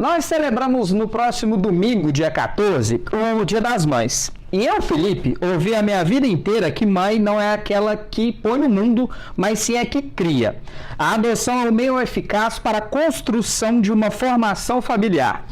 Nós celebramos no próximo domingo, dia 14, o Dia das Mães. E eu, Felipe, ouvi a minha vida inteira que mãe não é aquela que põe no mundo, mas sim é que cria. A adoção é o meio eficaz para a construção de uma formação familiar.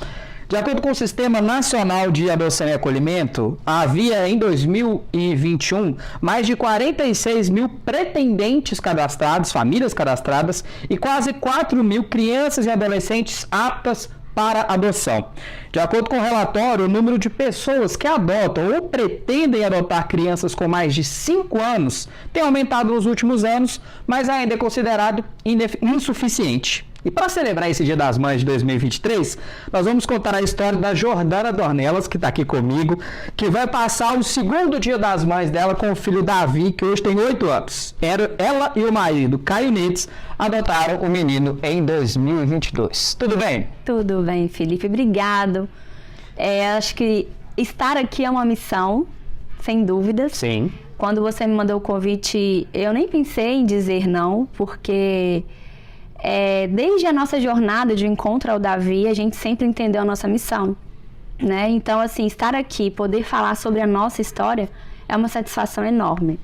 De acordo com o Sistema Nacional de Adoção e Acolhimento, havia em 2021 mais de 46 mil pretendentes cadastrados, famílias cadastradas, e quase 4 mil crianças e adolescentes aptas para adoção. De acordo com o relatório, o número de pessoas que adotam ou pretendem adotar crianças com mais de 5 anos tem aumentado nos últimos anos, mas ainda é considerado insuficiente. E para celebrar esse Dia das Mães de 2023, nós vamos contar a história da Jordana Dornelas, que está aqui comigo, que vai passar o segundo Dia das Mães dela com o filho Davi, que hoje tem 8 anos. Ela e o marido, Caio Nites, adotaram o menino em 2022. Tudo bem? Tudo bem, Felipe. Obrigado. Acho que estar aqui é uma missão, sem dúvidas. Sim. Quando você me mandou o convite, eu nem pensei em dizer não, porque... desde a nossa jornada de encontro ao Davi, a gente sempre entendeu a nossa missão, né? Então, assim, estar aqui, poder falar sobre a nossa história é uma satisfação enorme.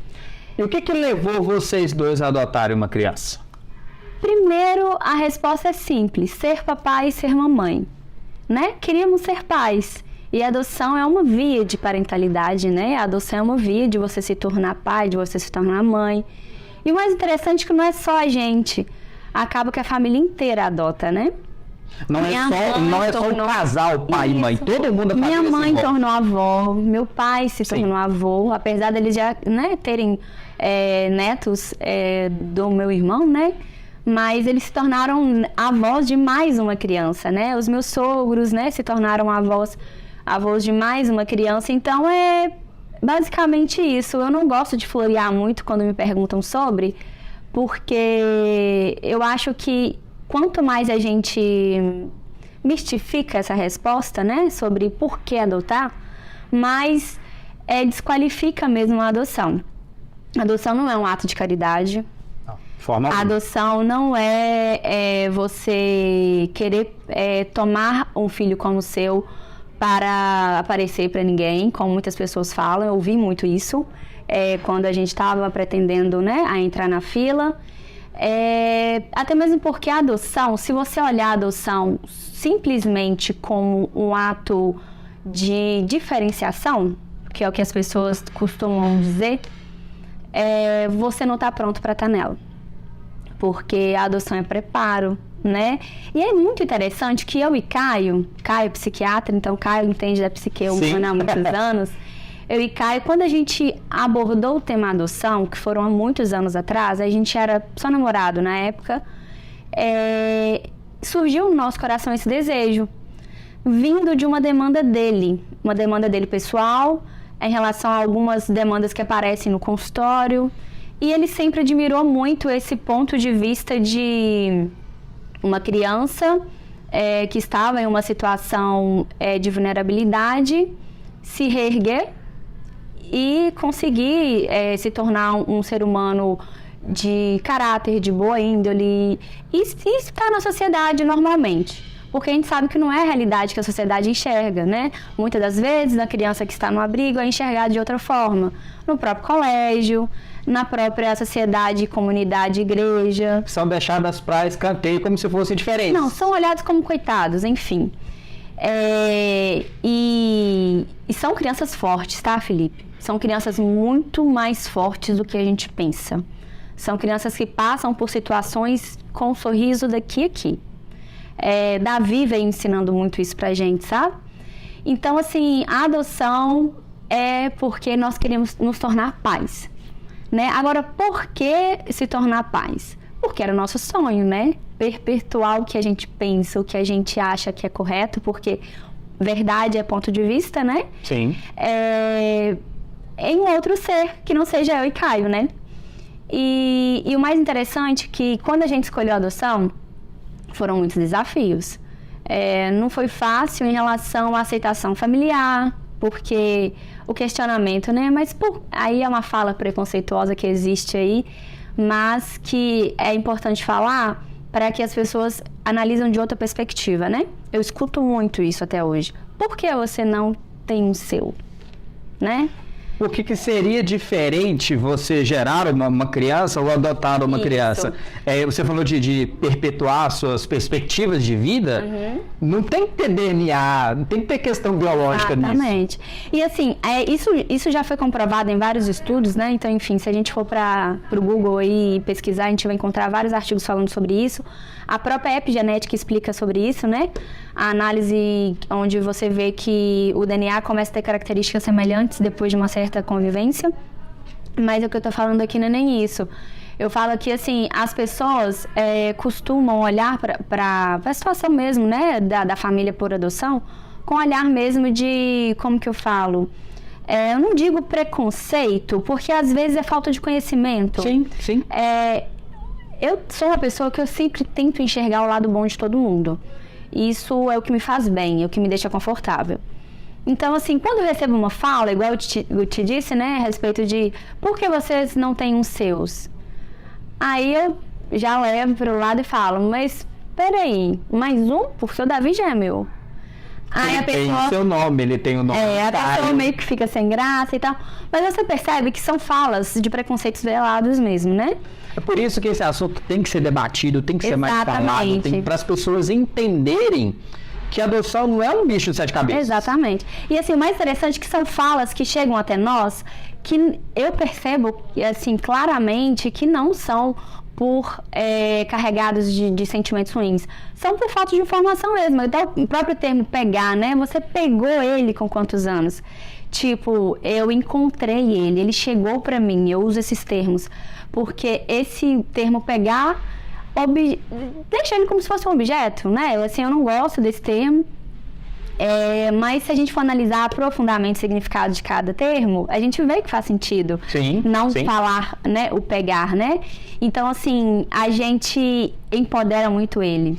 E o que levou vocês dois a adotarem uma criança? Primeiro, a resposta é simples: ser papai e ser mamãe, né? Queríamos ser pais. E a adoção é uma via de parentalidade, né? A adoção é uma via de você se tornar pai, de você se tornar mãe. E o mais interessante é que não é só a gente. Acaba que a família inteira adota, né? Não é só o casal, pai e mãe, todo mundo da família. Minha mãe tornou avó, meu pai se tornou avô, apesar deles já, né, terem netos do meu irmão, né? Mas eles se tornaram avós de mais uma criança, né? Os meus sogros, né, se tornaram avós de mais uma criança. Então é basicamente isso. Eu não gosto de florear muito quando me perguntam sobre... porque eu acho que quanto mais a gente mistifica essa resposta, né, sobre por que adotar, mais desqualifica mesmo a adoção. A adoção não é um ato de caridade. A adoção não é você querer tomar um filho como seu para aparecer para ninguém, como muitas pessoas falam. Eu ouvi muito isso. Quando a gente estava pretendendo, né, a entrar na fila, até mesmo porque a adoção, se você olhar a adoção simplesmente como um ato de diferenciação, que é o que as pessoas costumam dizer, você não está pronto para estar nela, porque a adoção é preparo, né? E é muito interessante que eu e Caio é psiquiatra, então Caio entende da psique humana há muitos anos. Eu e Caio, quando a gente abordou o tema adoção, que foram há muitos anos atrás, a gente era só namorado na época, surgiu no nosso coração esse desejo, vindo de uma demanda dele pessoal, em relação a algumas demandas que aparecem no consultório, e ele sempre admirou muito esse ponto de vista de uma criança que estava em uma situação de vulnerabilidade, se reerguer e conseguir se tornar um ser humano de caráter, de boa índole e estar na sociedade normalmente. Porque a gente sabe que não é a realidade que a sociedade enxerga, né? Muitas das vezes, a criança que está no abrigo é enxergada de outra forma. No próprio colégio, na própria sociedade, comunidade, igreja. São deixadas para escanteio como se fossem diferentes. Não, são olhados como coitados, enfim. E são crianças fortes, tá, Felipe? São crianças muito mais fortes do que a gente pensa. São crianças que passam por situações com um sorriso daqui a aqui. Davi vem ensinando muito isso pra gente, sabe? Então, assim, a adoção é porque nós queremos nos tornar pais, né? Agora, por que se tornar pais? Porque era o nosso sonho, né? Perpetuar o que a gente pensa, o que a gente acha que é correto, porque verdade é ponto de vista, né? Sim. Em um outro ser, que não seja eu e Caio, né? E o mais interessante é que quando a gente escolheu a adoção, foram muitos desafios. Não foi fácil em relação à aceitação familiar, porque o questionamento, né? Mas aí é uma fala preconceituosa que existe aí, mas que é importante falar para que as pessoas analisem de outra perspectiva, né? Eu escuto muito isso até hoje. Por que você não tem um seu, né? O que seria diferente você gerar uma criança ou adotar uma criança? Você falou de perpetuar suas perspectivas de vida. Não tem que ter DNA, não tem que ter questão biológica nisso. Exatamente. E assim, isso já foi comprovado em vários estudos, né? Então, enfim, se a gente for para o Google aí pesquisar, a gente vai encontrar vários artigos falando sobre isso. A própria epigenética explica sobre isso, né? A análise onde você vê que o DNA começa a ter características semelhantes depois de uma certa convivência. Mas o que eu tô falando aqui não é nem isso. Eu falo que, assim, as pessoas costumam olhar para a situação mesmo, né, da família por adoção, com olhar mesmo de, como que eu falo? Eu não digo preconceito, porque às vezes é falta de conhecimento. Sim, sim. Eu sou uma pessoa que eu sempre tento enxergar o lado bom de todo mundo. Isso é o que me faz bem, é o que me deixa confortável. Então, assim, quando eu recebo uma fala, igual eu te disse, né, a respeito de por que vocês não têm uns seus? Aí eu já levo para o lado e falo, mas peraí, mais um? Porque o Davi já é meu. Aí a pessoa tem seu nome, ele tem o nome. A pessoa meio que fica sem graça e tal. Mas você percebe que são falas de preconceitos velados mesmo, né? É por isso que esse assunto tem que ser debatido, tem que ser mais falado, para as pessoas entenderem que a adoção não é um bicho de 7 cabeças. Exatamente. E assim, o mais interessante é que são falas que chegam até nós que eu percebo, assim, claramente que não são por carregados de sentimentos ruins. São por falta de informação mesmo. Então, o próprio termo pegar, né? Você pegou ele com quantos anos? Tipo, eu encontrei ele chegou pra mim. Eu uso esses termos. Porque esse termo pegar, deixa ele como se fosse um objeto, né? Assim, eu não gosto desse termo. Mas se a gente for analisar profundamente o significado de cada termo, a gente vê que faz sentido. Sim, não sim. falar, né, o pegar, né? Então, assim, a gente empodera muito ele.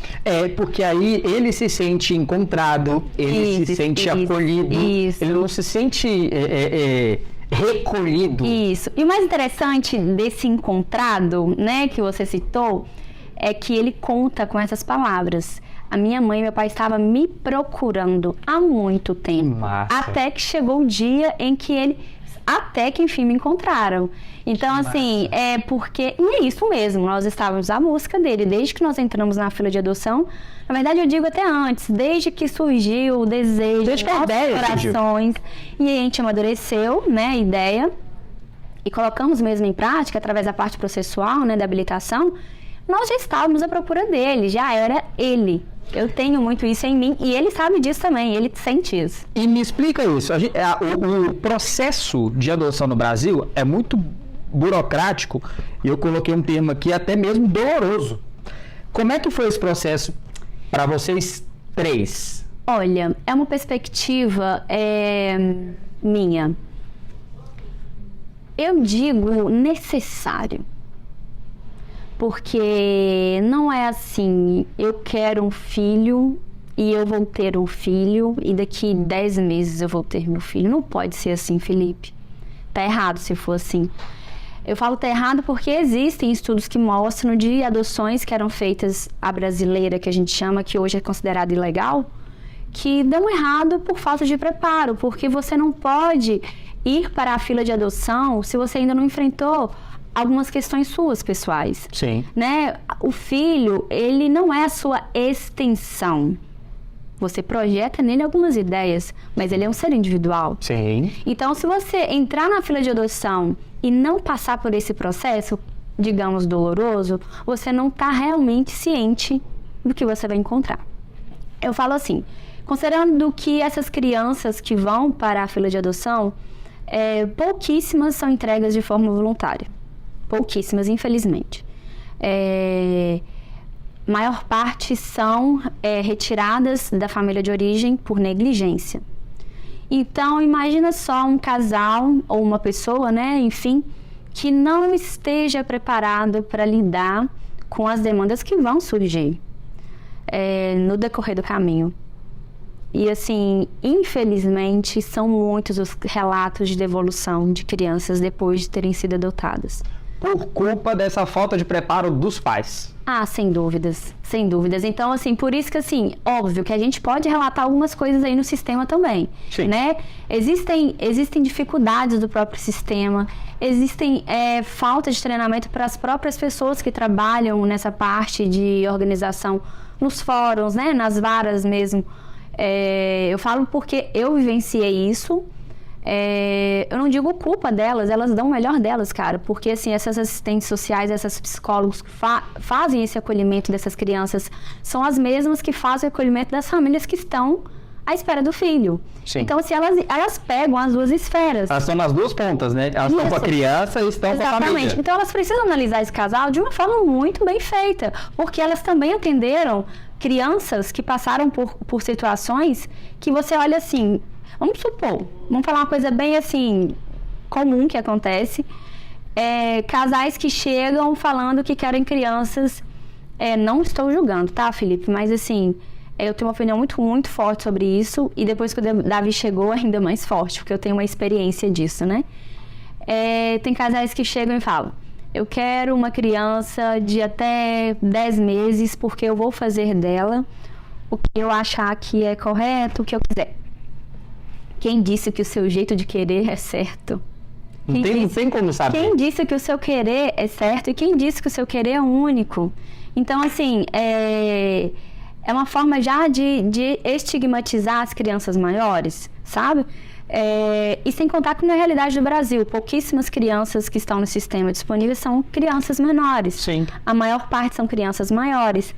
Porque aí ele se sente encontrado, ele se sente acolhido, ele não se sente recolhido. Isso. E o mais interessante desse encontrado, né, que você citou, é que ele conta com essas palavras. A minha mãe e meu pai estavam me procurando há muito tempo. Massa. Até que chegou o dia em que até que enfim me encontraram. Então, assim, porque... E é isso mesmo, nós estávamos à busca dele, desde que nós entramos na fila de adoção. Na verdade, eu digo até antes, desde que surgiu o desejo, desde que a ideia corações, e a gente amadureceu, né, a ideia, e colocamos mesmo em prática, através da parte processual, né, da habilitação, nós já estávamos à procura dele, já era ele. Eu tenho muito isso em mim e ele sabe disso também, ele sente isso. E me explica isso, o processo de adoção no Brasil é muito burocrático e eu coloquei um termo aqui até mesmo doloroso. Como é que foi esse processo para vocês três? Olha, é uma perspectiva minha. Eu digo necessário. Porque não é assim, eu quero um filho e eu vou ter um filho e daqui 10 meses eu vou ter meu filho. Não pode ser assim, Felipe. Tá errado se for assim. Eu falo tá errado porque existem estudos que mostram de adoções que eram feitas à brasileira, que a gente chama, que hoje é considerado ilegal, que dão errado por falta de preparo, porque você não pode ir para a fila de adoção se você ainda não enfrentou algumas questões suas pessoais. Sim. Né? O filho, ele não é a sua extensão. Você projeta nele algumas ideias, mas ele é um ser individual. Sim. Então, se você entrar na fila de adoção e não passar por esse processo, digamos, doloroso, você não está realmente ciente do que você vai encontrar. Eu falo assim, considerando que essas crianças que vão para a fila de adoção, pouquíssimas são entregas de forma voluntária. Pouquíssimas, infelizmente. Maior parte são retiradas da família de origem por negligência. Então, imagina só um casal ou uma pessoa, né, enfim, que não esteja preparado para lidar com as demandas que vão surgir no decorrer do caminho. E, assim, infelizmente, são muitos os relatos de devolução de crianças depois de terem sido adotadas. por culpa dessa falta de preparo dos pais. Ah, sem dúvidas, sem dúvidas. Então, assim, por isso que, assim, óbvio que a gente pode relatar algumas coisas aí no sistema também, Sim. né? Existem dificuldades do próprio sistema, existem falta de treinamento para as próprias pessoas que trabalham nessa parte de organização nos fóruns, né? Nas varas mesmo. Eu falo porque eu vivenciei isso. Eu não digo culpa delas, elas dão o melhor delas, cara, porque assim, essas assistentes sociais, essas psicólogos que fazem esse acolhimento dessas crianças são as mesmas que fazem o acolhimento das famílias que estão à espera do filho. Sim. Então, assim, elas pegam as duas esferas. Elas estão nas duas pontas, né? Elas estão com a criança e estão com a família. Exatamente. Então, elas precisam analisar esse casal de uma forma muito bem feita, porque elas também atenderam crianças que passaram por situações que você olha assim... Vamos supor, vamos falar uma coisa bem assim, comum que acontece. Casais que chegam falando que querem crianças. Não estou julgando, tá, Felipe? Mas assim, eu tenho uma opinião muito, muito forte sobre isso. E depois que o Davi chegou, ainda mais forte, porque eu tenho uma experiência disso, né? Tem casais que chegam e falam: eu quero uma criança de até 10 meses, porque eu vou fazer dela o que eu achar que é correto, o que eu quiser. Quem disse que o seu jeito de querer é certo? Não tem como saber. Quem disse que o seu querer é certo e quem disse que o seu querer é único? Então, assim, é uma forma já de estigmatizar as crianças maiores, sabe? E sem contar que na realidade do Brasil, pouquíssimas crianças que estão no sistema disponível são crianças menores. Sim. A maior parte são crianças maiores.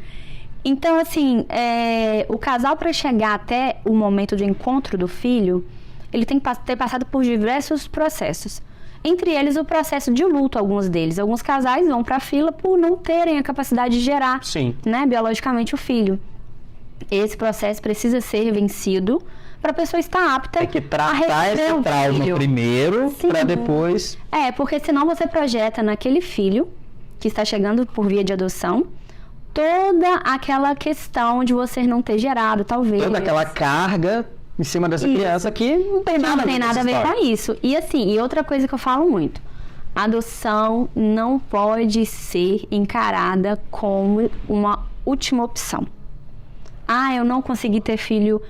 Então, assim, o casal, para chegar até o momento do encontro do filho, ele tem que ter passado por diversos processos. Entre eles, o processo de luto, alguns deles. Alguns casais vão para a fila por não terem a capacidade de gerar, né, biologicamente o filho. Esse processo precisa ser vencido para a pessoa estar apta a tratar esse trauma primeiro, para depois... porque senão você projeta naquele filho que está chegando por via de adoção toda aquela questão de você não ter gerado, talvez. Toda aquela carga em cima dessa criança que não tem nada a ver com isso. E assim, e outra coisa que eu falo muito: a adoção não pode ser encarada como uma última opção. Eu não consegui ter filho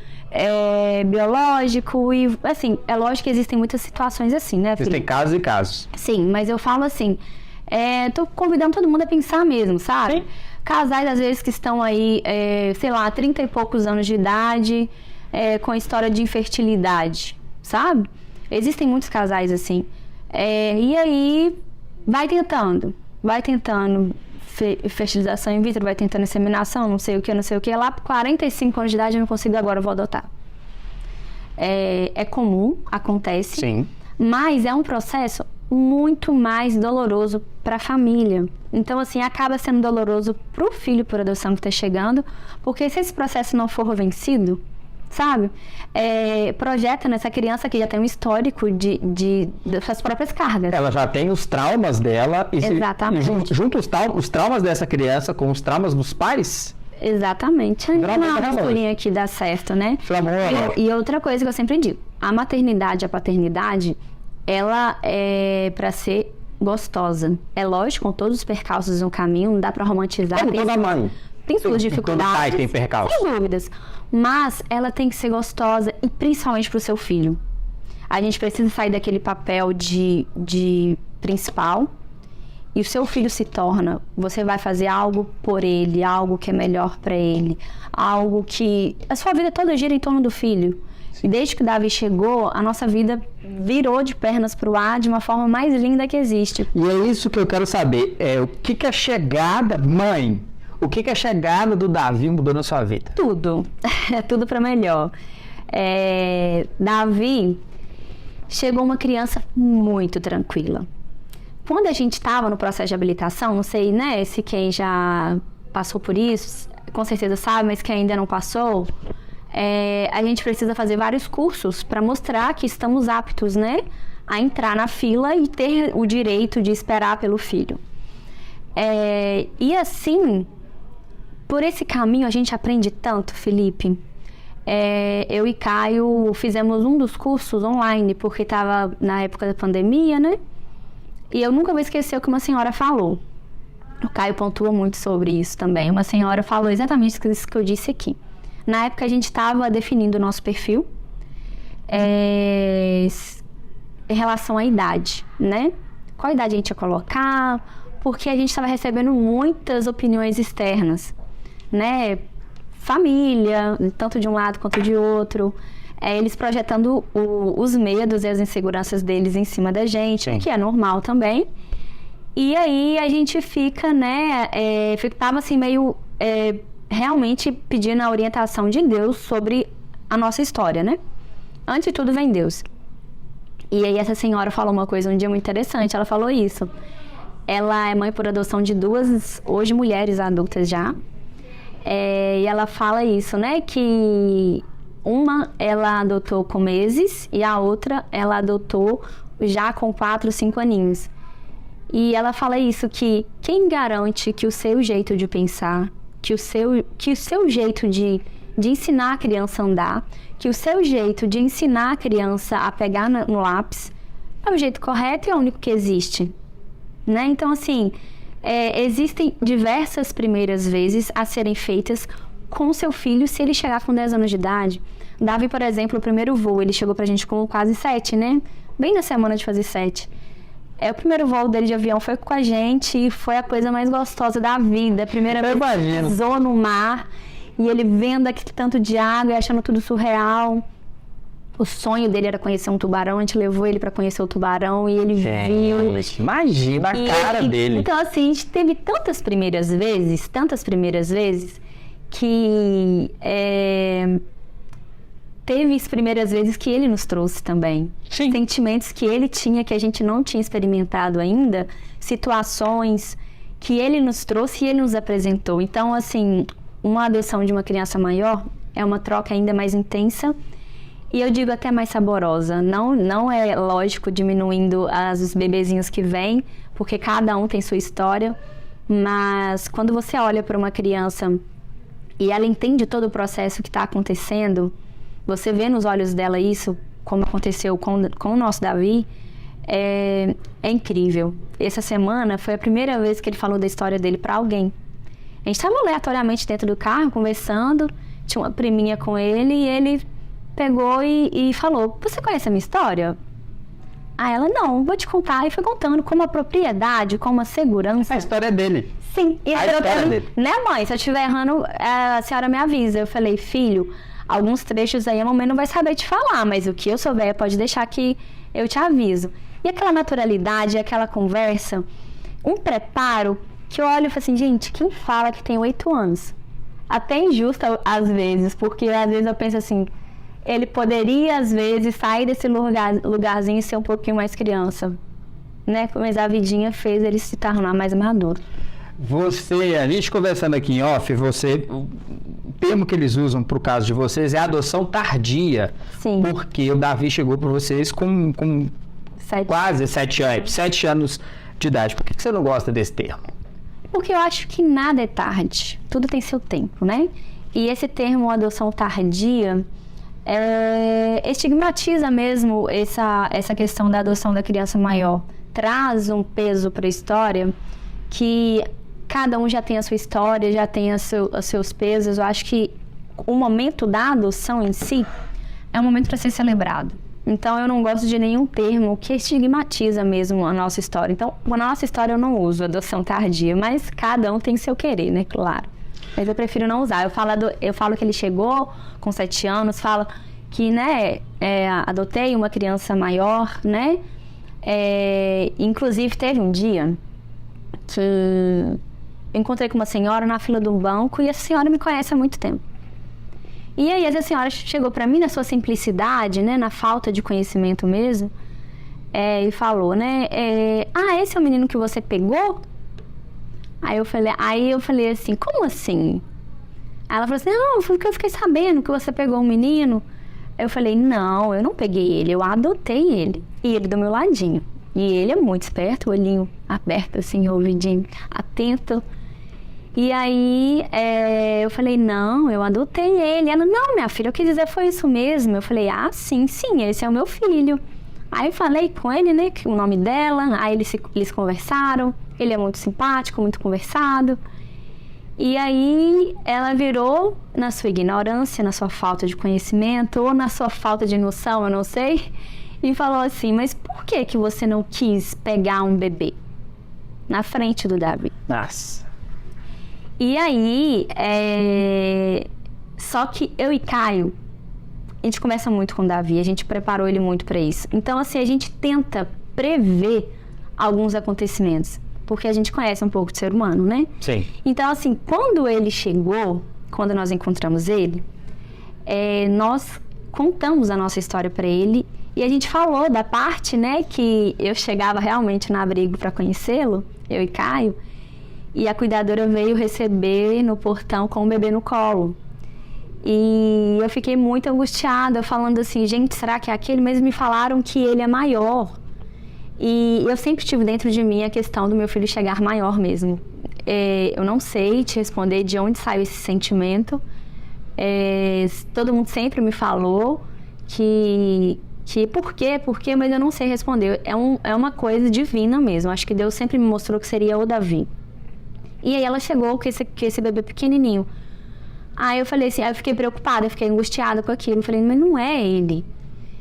biológico e, assim, é lógico que existem muitas situações assim, né, filho? Existem casos e casos. Sim, mas eu falo assim, tô convidando todo mundo a pensar mesmo, sabe? Sim. Casais, às vezes, que estão aí, 30 e poucos anos de idade, com história de infertilidade, sabe? Existem muitos casais assim. E aí, vai tentando. Fertilização in vitro, vai tentando inseminação, não sei o que. Lá por 45 anos de idade eu não consigo, agora eu vou adotar. É comum, acontece. Sim. Mas é um processo muito mais doloroso para a família. Então, assim, acaba sendo doloroso para o filho por adoção que está chegando, porque se esse processo não for vencido, sabe? Projeta nessa criança que já tem um histórico das suas próprias cargas. Ela já tem os traumas dela. Exatamente. Junto os traumas dessa criança com os traumas dos pais. Exatamente. Uma costurinha que dá certo, né? E outra coisa que eu sempre digo: a maternidade e a paternidade, ela é para ser gostosa. É lógico, com todos os percalços no caminho, não dá para romantizar. Toda mãe. Tem suas dificuldades. Todo pai tem percalços. Sem dúvidas. Mas ela tem que ser gostosa, e principalmente pro seu filho. A gente precisa sair daquele papel de principal, e o seu filho se torna, você vai fazer algo por ele, algo que é melhor para ele, algo que... A sua vida toda gira em torno do filho. E desde que o Davi chegou, a nossa vida virou de pernas pro ar de uma forma mais linda que existe. E é isso que eu quero saber. O que a chegada... Mãe, o que a chegada do Davi mudou na sua vida? Tudo. É tudo para melhor. Davi chegou uma criança muito tranquila. Quando a gente estava no processo de habilitação, não sei, né, se quem já passou por isso, com certeza sabe, mas quem ainda não passou... a gente precisa fazer vários cursos para mostrar que estamos aptos, né, a entrar na fila e ter o direito de esperar pelo filho. E assim, por esse caminho a gente aprende tanto, Felipe. Eu e Caio fizemos um dos cursos online, porque estava na época da pandemia, né? E eu nunca vou esquecer o que uma senhora falou. O Caio pontua muito sobre isso também. Uma senhora falou exatamente isso que eu disse aqui. Na época a gente estava definindo o nosso perfil em relação à idade, né? Qual idade a gente ia colocar? Porque a gente estava recebendo muitas opiniões externas, né? Família, tanto de um lado quanto de outro. Eles projetando os medos e as inseguranças deles em cima da gente, Sim. que é normal também. E aí a gente fica, né, ficava assim meio realmente pedindo a orientação de Deus sobre a nossa história, né? Antes de tudo vem Deus. E aí essa senhora falou uma coisa um dia muito interessante, ela falou isso. Ela é mãe por adoção de 2, hoje mulheres adultas já. E ela fala isso, né, que uma ela adotou com meses e a outra ela adotou já com 4, 5 aninhos. E ela fala isso, que quem garante que o seu jeito de pensar, que o seu jeito de ensinar a criança a andar, que o seu jeito de ensinar a criança a pegar no lápis é o jeito correto e é o único que existe, né? Então, assim, existem diversas primeiras vezes a serem feitas com seu filho se ele chegar com 10 anos de idade. Davi, por exemplo, o primeiro voo, ele chegou pra gente com quase 7, né? Bem na semana de fazer 7. O primeiro voo dele de avião foi com a gente e foi a coisa mais gostosa da vida. A primeira vez que ele pisou no mar e ele vendo aquele tanto de água e achando tudo surreal. O sonho dele era conhecer um tubarão, a gente levou ele pra conhecer o tubarão e ele viu. Imagina a cara dele. Então, assim, a gente teve tantas primeiras vezes, que teve as primeiras vezes que ele nos trouxe também. Sim. Sentimentos que ele tinha, que a gente não tinha experimentado ainda, situações que ele nos trouxe e ele nos apresentou. Então, assim, uma adoção de uma criança maior é uma troca ainda mais intensa e eu digo até mais saborosa. Não é lógico diminuindo os bebezinhos que vêm, porque cada um tem sua história, mas quando você olha para uma criança e ela entende todo o processo que está acontecendo, você vê nos olhos dela isso, como aconteceu com o nosso Davi, é incrível. Essa semana foi a primeira vez que ele falou da história dele para alguém. A gente estava aleatoriamente dentro do carro, conversando, tinha uma priminha com ele e ele pegou e falou, você conhece a minha história? Aí ela, não, vou te contar. E foi contando com uma propriedade, com uma segurança. A história dele. Sim. E a história dele. Né, mãe? Se eu estiver errando, a senhora me avisa. Eu falei, filho, alguns trechos aí a mamãe não vai saber te falar, mas o que eu souber pode deixar que eu te aviso. E aquela naturalidade, aquela conversa, um preparo que eu olho e falo assim, gente, quem fala que tem 8 anos? Até injusto às vezes, porque às vezes eu penso assim, ele poderia às vezes sair desse lugarzinho e ser um pouquinho mais criança, né? Mas a vidinha fez ele se tornar mais maduro. A gente conversando aqui em off, o termo que eles usam pro caso de vocês é adoção tardia. Sim. Porque o Davi chegou para vocês com quase 7 anos de idade. Por que você não gosta desse termo? Porque eu acho que nada é tarde. Tudo tem seu tempo, né? E esse termo, adoção tardia, estigmatiza mesmo essa questão da adoção da criança maior. Traz um peso para a história que cada um já tem a sua história, já tem os seus pesos. Eu acho que o momento da adoção em si é um momento para ser celebrado. Então, eu não gosto de nenhum termo que estigmatiza mesmo a nossa história. Então, na nossa história eu não uso adoção tardia, mas cada um tem seu querer, né? Claro. Mas eu prefiro não usar. Eu falo que ele chegou com 7 anos, falo que, né, adotei uma criança maior, né? Inclusive, teve um dia que eu encontrei com uma senhora na fila do banco e essa senhora me conhece há muito tempo. E aí essa senhora chegou pra mim na sua simplicidade, né, na falta de conhecimento mesmo, e falou, né, esse é o menino que você pegou? Aí eu falei assim, como assim? Aí ela falou assim, não, porque eu fiquei sabendo que você pegou um menino. Eu falei, não, eu não peguei ele, eu adotei ele. E ele do meu ladinho. E ele é muito esperto, olhinho aberto assim, ouvidinho atento. E aí, eu falei, não, eu adotei ele. Ela, não, minha filha, eu quis dizer foi isso mesmo. Eu falei, sim, esse é o meu filho. Aí eu falei com ele, né, que o nome dela, aí eles conversaram, ele é muito simpático, muito conversado. E aí ela virou, na sua ignorância, na sua falta de conhecimento, ou na sua falta de noção, eu não sei, e falou assim, mas por que você não quis pegar um bebê na frente do Davi? Nossa. E aí, só que eu e Caio, a gente conversa muito com o Davi, a gente preparou ele muito para isso. Então, assim, a gente tenta prever alguns acontecimentos, porque a gente conhece um pouco de ser humano, né? Sim. Então, assim, quando ele chegou, quando nós encontramos ele, nós contamos a nossa história para ele e a gente falou da parte, né, que eu chegava realmente no abrigo para conhecê-lo, eu e Caio, e a cuidadora veio receber no portão com o bebê no colo. E eu fiquei muito angustiada, falando assim, gente, será que é aquele? Mas me falaram que ele é maior. E eu sempre tive dentro de mim a questão do meu filho chegar maior mesmo. Eu não sei te responder de onde saiu esse sentimento. Todo mundo sempre me falou que por quê, mas eu não sei responder. É uma coisa divina mesmo. Acho que Deus sempre me mostrou que seria o Davi. E aí ela chegou com esse bebê pequenininho. Aí eu falei assim, aí eu fiquei preocupada, eu fiquei angustiada com aquilo. Eu falei, mas não é ele.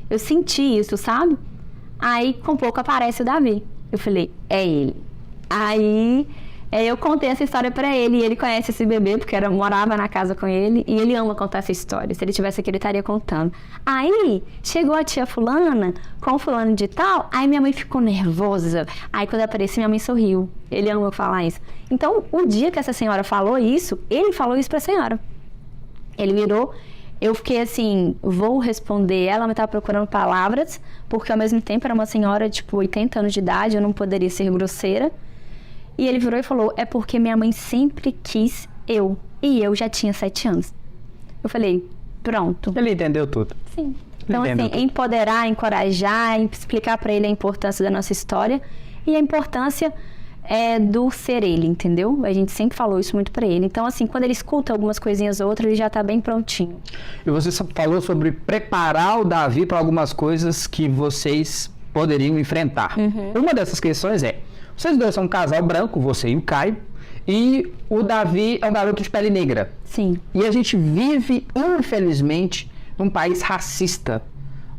Eu senti isso, sabe? Aí, com pouco, aparece o Davi. Eu falei, é ele. Aí, eu contei essa história pra ele. E ele conhece esse bebê, porque eu morava na casa com ele. E ele ama contar essa história. Se ele tivesse aqui, ele estaria contando. Aí, chegou a tia fulana, com o fulano de tal. Aí, minha mãe ficou nervosa. Aí, quando apareceu, minha mãe sorriu. Ele ama falar isso. Então, o dia que essa senhora falou isso, ele falou isso pra senhora. Ele virou... Eu fiquei assim, vou responder. Ela me estava procurando palavras, porque ao mesmo tempo era uma senhora, tipo, 80 anos de idade, eu não poderia ser grosseira. E ele virou e falou, é porque minha mãe sempre quis eu. E eu já tinha 7 anos. Eu falei, pronto. Ele entendeu tudo. Sim. Então, assim, empoderar, encorajar, explicar para ele a importância da nossa história e a importância do ser ele, entendeu? A gente sempre falou isso muito pra ele. Então, assim, quando ele escuta algumas coisinhas ou outras, ele já tá bem prontinho. E você falou sobre preparar o Davi para algumas coisas que vocês poderiam enfrentar. Uma dessas questões vocês dois são um casal branco, você e o Caio, e o Davi é um garoto de pele negra. Sim. E a gente vive, infelizmente, num país racista.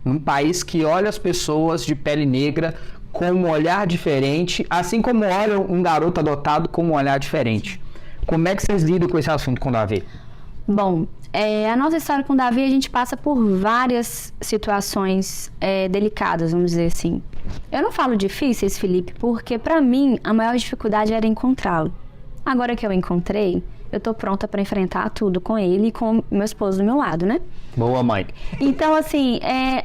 Num país que olha as pessoas de pele negra com um olhar diferente, assim como olham um garoto adotado com um olhar diferente. Como é que vocês lidam com esse assunto com o Davi? Bom, a nossa história com o Davi, a gente passa por várias situações delicadas, vamos dizer assim. Eu não falo difíceis, Felipe, porque pra mim a maior dificuldade era encontrá-lo. Agora que eu encontrei, eu tô pronta pra enfrentar tudo com ele e com meu esposo do meu lado, né? Boa, mãe. Então, assim,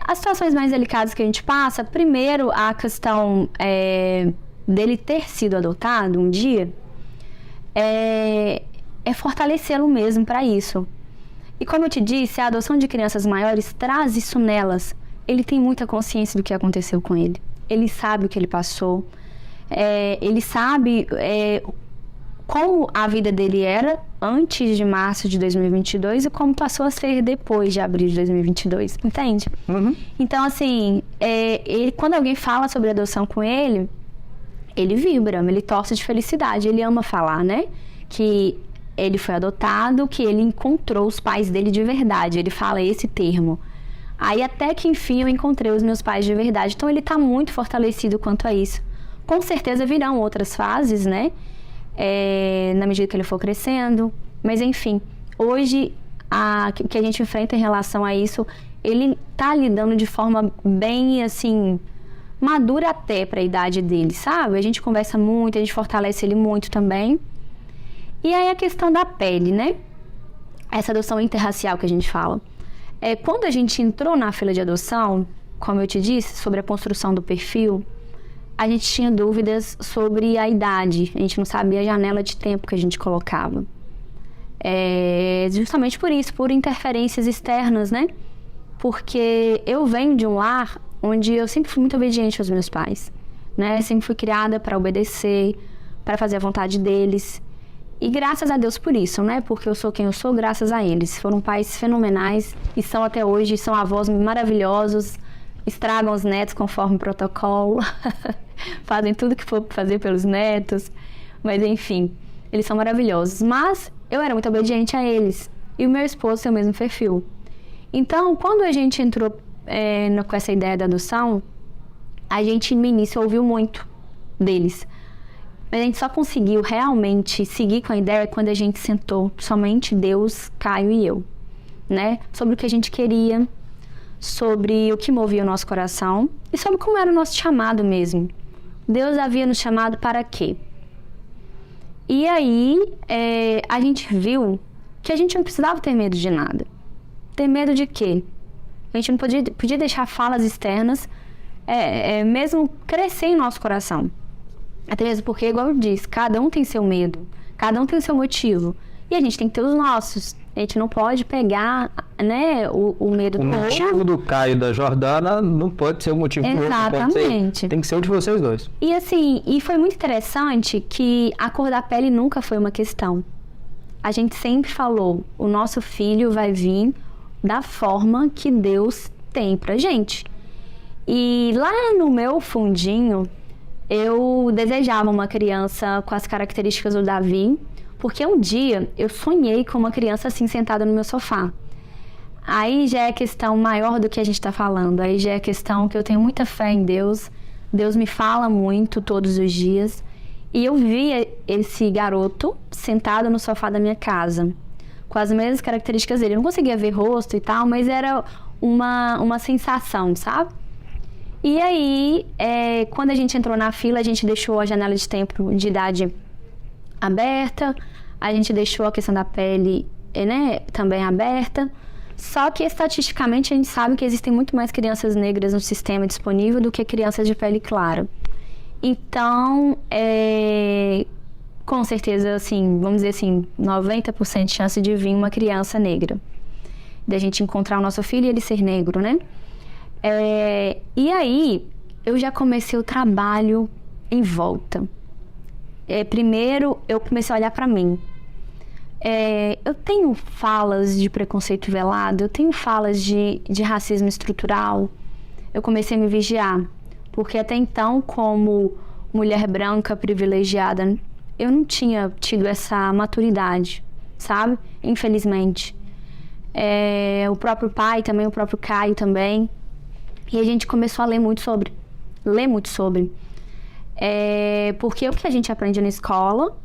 as situações mais delicadas que a gente passa, primeiro a questão dele ter sido adotado um dia, é fortalecê-lo mesmo para isso. E como eu te disse, a adoção de crianças maiores traz isso nelas. Ele tem muita consciência do que aconteceu com ele. Ele sabe o que ele passou. Ele sabe como a vida dele era antes de março de 2022 e como passou a ser depois de abril de 2022, entende? Então, assim, quando alguém fala sobre adoção com ele vibra, ele torce de felicidade, ele ama falar, né? Que ele foi adotado, que ele encontrou os pais dele de verdade, ele fala esse termo. Aí até que enfim eu encontrei os meus pais de verdade, então ele tá muito fortalecido quanto a isso. Com certeza virão outras fases, né? Na medida que ele for crescendo, mas enfim, hoje o que a gente enfrenta em relação a isso, ele tá lidando de forma bem assim, madura até para a idade dele, sabe? A gente conversa muito, a gente fortalece ele muito também. E aí a questão da pele, né? Essa adoção interracial que a gente fala. Quando a gente entrou na fila de adoção, como eu te disse, sobre a construção do perfil, a gente tinha dúvidas sobre a idade. A gente não sabia a janela de tempo que a gente colocava. Justamente por isso, por interferências externas, né? Porque eu venho de um lar onde eu sempre fui muito obediente aos meus pais, né? Sempre fui criada para obedecer, para fazer a vontade deles. E graças a Deus por isso, né? Porque eu sou quem eu sou graças a eles. Foram pais fenomenais e são até hoje, são avós maravilhosos, estragam os netos conforme o protocolo, fazem tudo que for fazer pelos netos, mas enfim, eles são maravilhosos. Mas eu era muito obediente a eles, e o meu esposo tem o mesmo perfil. Então, quando a gente entrou com essa ideia da adoção, a gente no início ouviu muito deles. Mas a gente só conseguiu realmente seguir com a ideia quando a gente sentou, somente Deus, Caio e eu, né? Sobre o que a gente queria, sobre o que movia o nosso coração e sobre como era o nosso chamado mesmo. Deus havia nos chamado para quê? E aí, a gente viu que a gente não precisava ter medo de nada. Ter medo de quê? A gente não podia deixar falas externas, mesmo crescer em nosso coração. Até mesmo porque, igual eu disse, cada um tem seu medo, cada um tem o seu motivo. E a gente tem que ter os nossos. A gente não pode pegar, né, o medo do outro. O motivo do Caio e da Jordana não pode ser o motivo do outro. Exatamente. Tem que ser o de vocês dois. E assim, foi muito interessante que a cor da pele nunca foi uma questão. A gente sempre falou, o nosso filho vai vir da forma que Deus tem pra gente. E lá no meu fundinho, eu desejava uma criança com as características do Davi, porque um dia eu sonhei com uma criança assim sentada no meu sofá. Aí já é questão maior do que a gente está falando, aí já é questão que eu tenho muita fé em Deus, Deus me fala muito todos os dias, e eu via esse garoto sentado no sofá da minha casa, com as mesmas características dele. Eu não conseguia ver rosto e tal, mas era uma sensação, sabe? E aí, quando a gente entrou na fila, a gente deixou a janela de tempo de idade aberta, a gente deixou a questão da pele, né, também aberta. Só que, estatisticamente, a gente sabe que existem muito mais crianças negras no sistema disponível do que crianças de pele clara. Então, com certeza, assim, vamos dizer assim, 90% de chance de vir uma criança negra. Da gente encontrar o nosso filho e ele ser negro, né? E aí, eu já comecei o trabalho em volta. Primeiro, eu comecei a olhar pra mim. Eu tenho falas de preconceito velado, eu tenho falas de racismo estrutural. Eu comecei a me vigiar, porque até então, como mulher branca privilegiada, eu não tinha tido essa maturidade, sabe? Infelizmente. O próprio pai também, o próprio Caio também. E a gente começou a ler muito sobre. Porque o que a gente aprende na escola,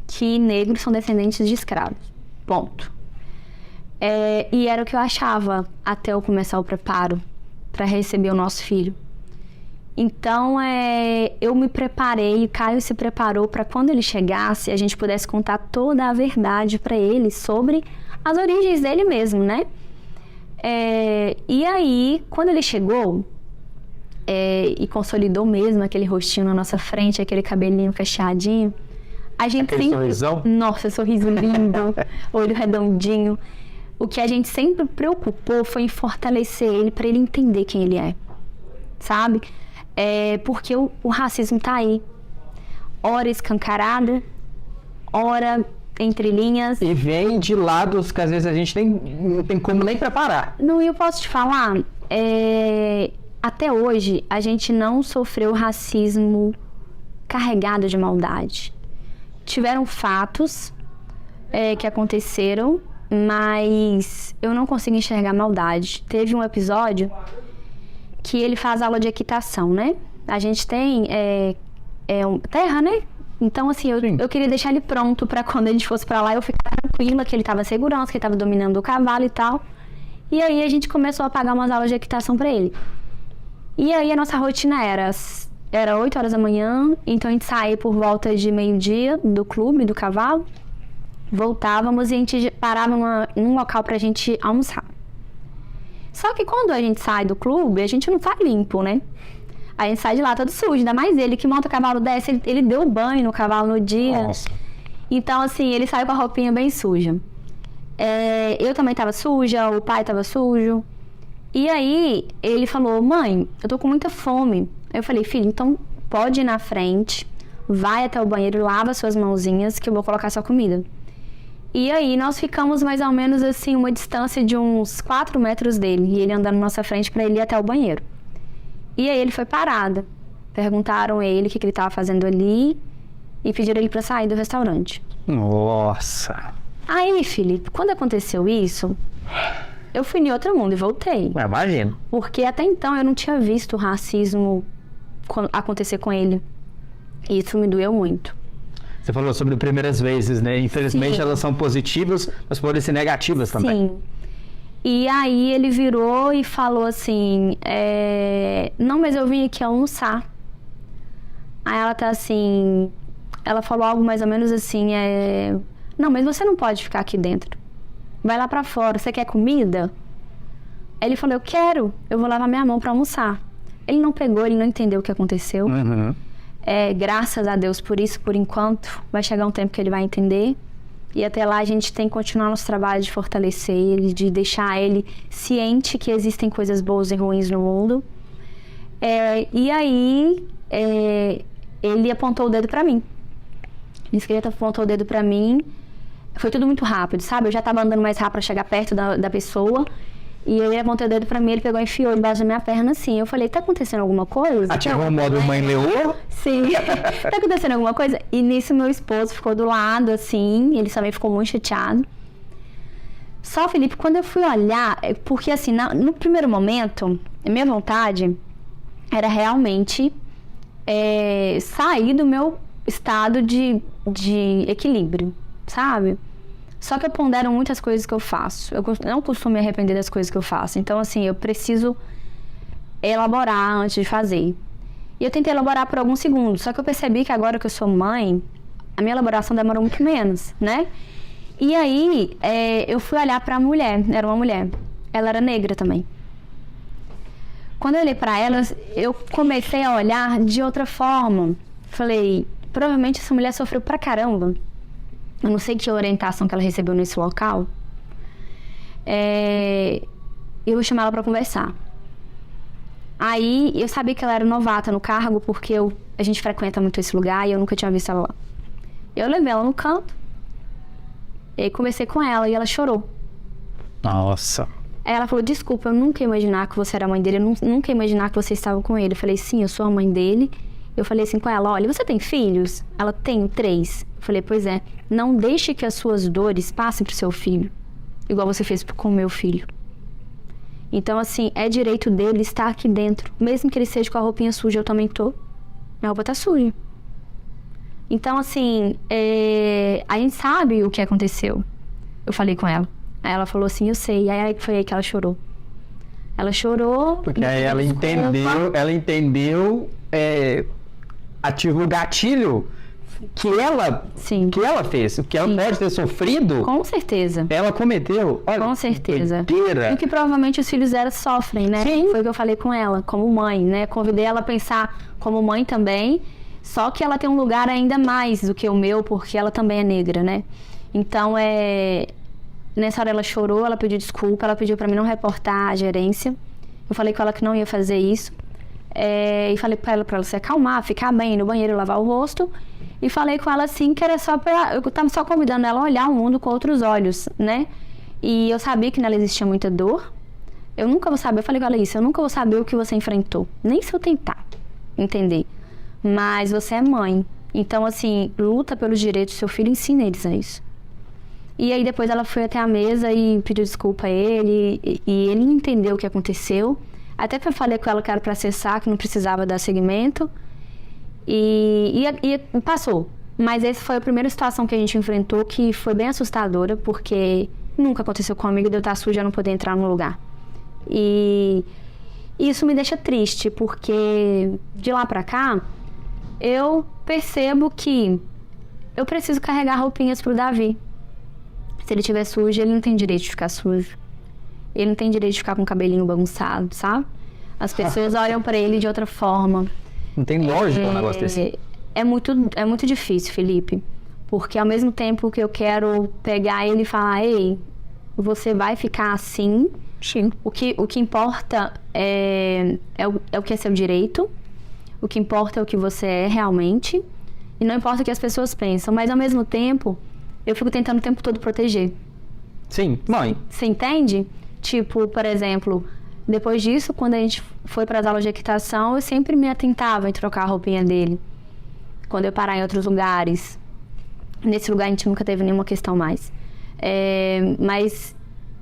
que negros são descendentes de escravos. Ponto. E era o que eu achava até eu começar o preparo para receber o nosso filho. Então, eu me preparei, o Caio se preparou para quando ele chegasse, a gente pudesse contar toda a verdade para ele sobre as origens dele mesmo, né? E aí, quando ele chegou e consolidou mesmo aquele rostinho na nossa frente, aquele cabelinho cacheadinho, a gente aquele sorrisão? Nossa, sorriso lindo, olho redondinho. O que a gente sempre preocupou foi em fortalecer ele para ele entender quem ele é, sabe? Porque o racismo tá aí. Ora escancarado, ora entre linhas. E vem de lados que às vezes a gente não tem como nem preparar. Não, eu posso te falar, até hoje a gente não sofreu racismo carregado de maldade. Tiveram fatos que aconteceram, mas eu não consigo enxergar maldade. Teve um episódio que ele faz aula de equitação, né? A gente tem terra, né? Então, assim, eu queria deixar ele pronto pra quando a gente fosse pra lá eu ficar tranquila, que ele tava em segurança, que ele tava dominando o cavalo e tal. E aí a gente começou a pagar umas aulas de equitação pra ele. E aí a nossa rotina era 8 horas da manhã, então a gente saía por volta de meio-dia do clube, do cavalo, voltávamos e a gente parava num local pra gente almoçar. Só que quando a gente sai do clube, a gente não sai limpo, né? A gente sai de lá todo sujo, ainda mais ele que monta o cavalo desce, ele deu banho no cavalo no dia. Nossa. Então, assim, ele saiu com a roupinha bem suja. Eu também tava suja, o pai tava sujo. E aí, ele falou, mãe, eu tô com muita fome. Eu falei, filho, então pode ir na frente, vai até o banheiro, lava suas mãozinhas que eu vou colocar sua comida. E aí, nós ficamos mais ou menos, assim, uma distância de uns 4 metros dele. E ele andando na nossa frente pra ele ir até o banheiro. E aí ele foi parado. Perguntaram ele o que ele estava fazendo ali e pediram ele para sair do restaurante. Nossa. Aí, Felipe, quando aconteceu isso, eu fui em outro mundo e voltei. Imagina. Porque até então eu não tinha visto o racismo acontecer com ele. E isso me doeu muito. Você falou sobre primeiras vezes, né? Infelizmente Sim. elas são positivas, mas podem ser negativas também. Sim. E aí ele virou e falou assim, não, mas eu vim aqui almoçar. Aí ela tá assim, ela falou algo mais ou menos assim, não, mas você não pode ficar aqui dentro. Vai lá pra fora, você quer comida? Aí ele falou, eu quero, eu vou lavar minha mão pra almoçar. Ele não pegou, ele não entendeu o que aconteceu. Uhum. Graças a Deus por isso, por enquanto. Vai chegar um tempo que ele vai entender. E até lá a gente tem que continuar nosso trabalho de fortalecer ele, de deixar ele ciente que existem coisas boas e ruins no mundo. E aí, ele apontou o dedo pra mim. Ele apontou o dedo pra mim. Foi tudo muito rápido, sabe? Eu já tava andando mais rápido pra chegar perto da pessoa. E ele apontou o dedo pra mim, ele pegou e enfiou embaixo da minha perna assim. Eu falei, tá acontecendo alguma coisa? Ativou o modo mãe leoa? Sim. Tá acontecendo alguma coisa? E nisso meu esposo ficou do lado, assim, ele também ficou muito chateado. Só, Felipe, quando eu fui olhar, porque assim, no primeiro momento, a minha vontade era realmente sair do meu estado de equilíbrio, sabe? Só que eu pondero muitas coisas que eu faço. Eu não costumo me arrepender das coisas que eu faço. Então, assim, eu preciso elaborar antes de fazer. E eu tentei elaborar por alguns segundos. Só que eu percebi que agora que eu sou mãe, a minha elaboração demorou muito menos, né? E aí, eu fui olhar pra mulher. Era uma mulher. Ela era negra também. Quando eu olhei pra ela, eu comecei a olhar de outra forma. Falei, provavelmente essa mulher sofreu pra caramba. Eu não sei que orientação que ela recebeu nesse local. Eu vou chamar ela pra conversar. Aí, eu sabia que ela era novata no cargo, porque a gente frequenta muito esse lugar e eu nunca tinha visto ela lá. Eu levei ela no canto, e aí conversei com ela e ela chorou. Nossa. Aí ela falou, desculpa, eu nunca ia imaginar que você era a mãe dele, eu nunca ia imaginar que você estava com ele. Eu falei, sim, eu sou a mãe dele. Eu falei assim com ela, olha, você tem filhos? Ela, tem 3. Eu falei, pois é, não deixe que as suas dores passem pro seu filho, igual você fez com o meu filho. Então, assim, é direito dele estar aqui dentro. Mesmo que ele seja com a roupinha suja, eu também tô. Minha roupa tá suja. Então, assim, a gente sabe o que aconteceu. Eu falei com ela. Aí ela falou assim, eu sei. Aí foi aí que ela chorou. Ela chorou. Porque aí ela entendeu, ativou o gatilho que ela fez, o que ela pode ter sofrido. Com certeza. Ela cometeu. Olha, com certeza. Doideira. E que provavelmente os filhos dela sofrem, né? Sim. Foi o que eu falei com ela, como mãe, né? Convidei ela a pensar como mãe também, só que ela tem um lugar ainda mais do que o meu, porque ela também é negra, né? Então, nessa hora ela chorou, ela pediu desculpa, ela pediu pra mim não reportar a gerência. Eu falei com ela que não ia fazer isso. E falei pra ela se acalmar, ficar bem no banheiro, lavar o rosto. E falei com ela assim que era só pra... Eu tava só convidando ela a olhar o mundo com outros olhos, né? E eu sabia que nela existia muita dor. Eu nunca vou saber, eu falei com ela isso, eu nunca vou saber o que você enfrentou. Nem se eu tentar entender. Mas você é mãe. Então, assim, luta pelos direitos do seu filho, ensina eles a isso. E aí depois ela foi até a mesa e pediu desculpa a ele. E ele entendeu o que aconteceu. Até que eu falei com ela que era pra cessar, que não precisava dar seguimento. E passou. Mas essa foi a primeira situação que a gente enfrentou, que foi bem assustadora, porque nunca aconteceu comigo de eu estar suja e não poder entrar no lugar. E isso me deixa triste, porque de lá pra cá, eu percebo que eu preciso carregar roupinhas pro Davi. Se ele estiver sujo, ele não tem direito de ficar sujo. Ele não tem direito de ficar com o cabelinho bagunçado, sabe? As pessoas olham pra ele de outra forma. Não tem lógica um negócio desse. É muito difícil, Felipe. Porque ao mesmo tempo que eu quero pegar ele e falar, ei, você vai ficar assim. Sim. O que importa é o que é seu direito. O que importa é o que você é realmente. E não importa o que as pessoas pensam. Mas ao mesmo tempo, eu fico tentando o tempo todo proteger. Sim, mãe. Você entende? Tipo, por exemplo, Depois disso, quando a gente foi para as aulas de equitação, eu sempre me atentava em trocar a roupinha dele. Quando eu parar em outros lugares. Nesse lugar a gente nunca teve nenhuma questão mais. Mas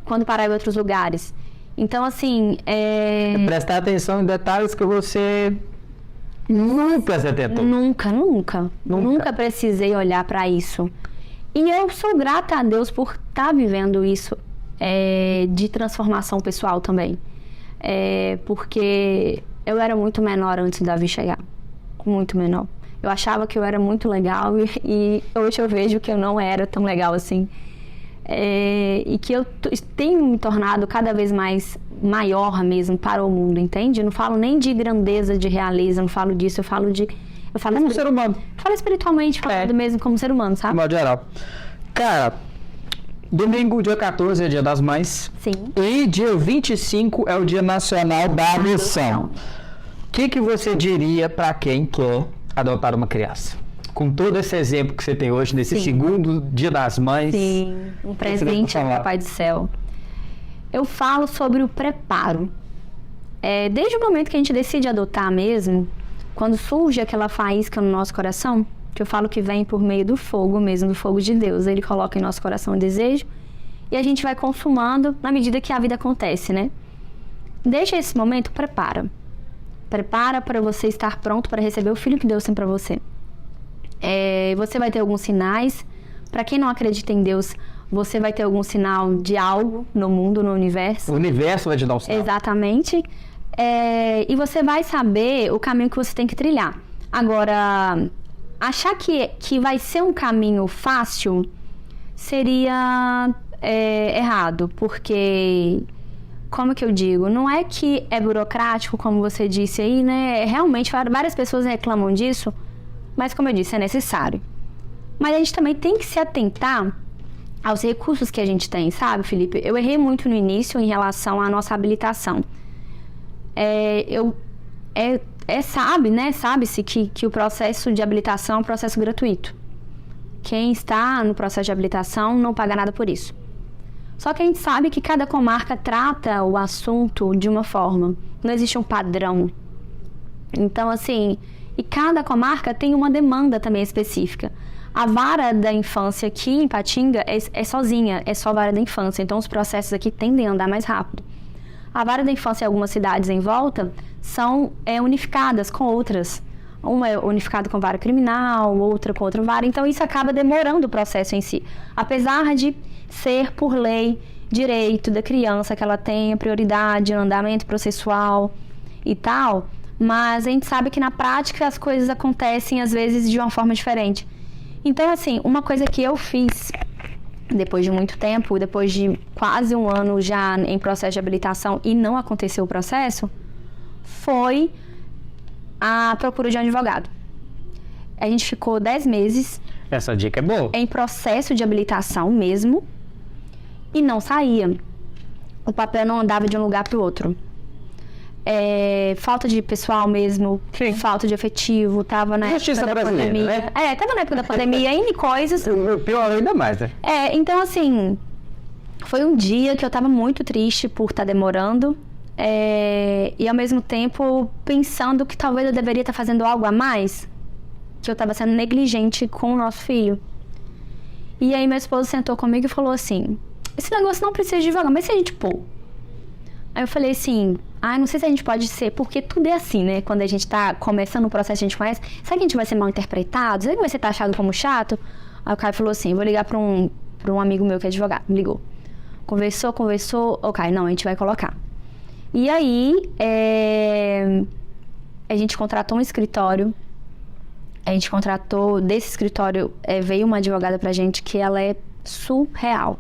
quando parar em outros lugares. Então, assim... Prestar atenção em detalhes que você nunca se atentou. Nunca precisei olhar para isso. E eu sou grata a Deus por estar vivendo isso de transformação pessoal também. Porque eu era muito menor antes da Davi chegar. Muito menor. Eu achava que eu era muito legal e hoje eu vejo que eu não era tão legal assim. E que eu tenho me tornado cada vez mais maior mesmo para o mundo, entende? Eu não falo nem de grandeza, de realeza, não falo disso, eu falo como ser humano. Falo espiritualmente, falando mesmo como ser humano, sabe? De modo geral. Cara, domingo, dia 14 é dia das mães. Sim. E dia 25 é o dia nacional da adoção. O que você diria para quem quer adotar uma criança? Com todo esse exemplo que você tem hoje, nesse segundo dia das mães. Sim, um presente do Papai do Céu. Eu falo sobre o preparo. Desde o momento que a gente decide adotar mesmo, quando surge aquela faísca no nosso coração, que eu falo que vem por meio do fogo mesmo, do fogo de Deus. Ele coloca em nosso coração o desejo e a gente vai consumando na medida que a vida acontece, né? Desde esse momento, prepara. Prepara para você estar pronto para receber o filho que Deus tem para você. Você vai ter alguns sinais. Para quem não acredita em Deus, você vai ter algum sinal de algo no mundo, no universo. O universo vai te dar um sinal. Exatamente. E você vai saber o caminho que você tem que trilhar. Agora, achar que vai ser um caminho fácil seria errado, porque, como que eu digo, não é que é burocrático, como você disse aí, né? Realmente, várias pessoas reclamam disso, mas como eu disse, é necessário. Mas a gente também tem que se atentar aos recursos que a gente tem, sabe, Felipe? Eu errei muito no início em relação à nossa habilitação. Sabe-se que o processo de habilitação é um processo gratuito. Quem está no processo de habilitação não paga nada por isso. Só que a gente sabe que cada comarca trata o assunto de uma forma. Não existe um padrão. Então, assim, e cada comarca tem uma demanda também específica. A vara da infância aqui em Ipatinga é sozinha, é só vara da infância. Então, os processos aqui tendem a andar mais rápido. A vara da infância em algumas cidades em volta são unificadas com outras. Uma é unificada com vara criminal, outra com outra vara. Então, isso acaba demorando o processo em si. Apesar de ser, por lei, direito da criança que ela tenha prioridade no andamento processual e tal, mas a gente sabe que na prática as coisas acontecem, às vezes, de uma forma diferente. Então, assim, uma coisa que eu fiz depois de muito tempo, depois de quase um ano já em processo de habilitação e não aconteceu o processo, foi a procura de um advogado. A gente ficou 10 meses... Essa dica é boa. Em processo de habilitação mesmo e não saía. O papel não andava de um lugar para o outro. Falta de pessoal mesmo, Sim. Falta de efetivo, tava na Justiça época da brasileira, pandemia. né? Tava na época da pandemia, N coisas. Pior ainda mais, né? Então, assim, foi um dia que eu tava muito triste por estar demorando. E ao mesmo tempo pensando que talvez eu deveria estar fazendo algo a mais, que eu estava sendo negligente com o nosso filho. E aí meu esposo sentou comigo e falou assim: esse negócio não precisa de advogado, mas se a gente pôr? Aí eu falei assim: não sei se a gente pode ser, porque tudo é assim, né? Quando a gente tá começando um processo, a gente conhece, será que a gente vai ser mal interpretado? Será que vai ser taxado como chato? Aí o Caio falou assim: vou ligar pra um amigo meu que é advogado. Me ligou. Conversou, ok, não, a gente vai colocar. E aí, a gente contratou um escritório. Desse escritório, veio uma advogada pra gente que ela é surreal.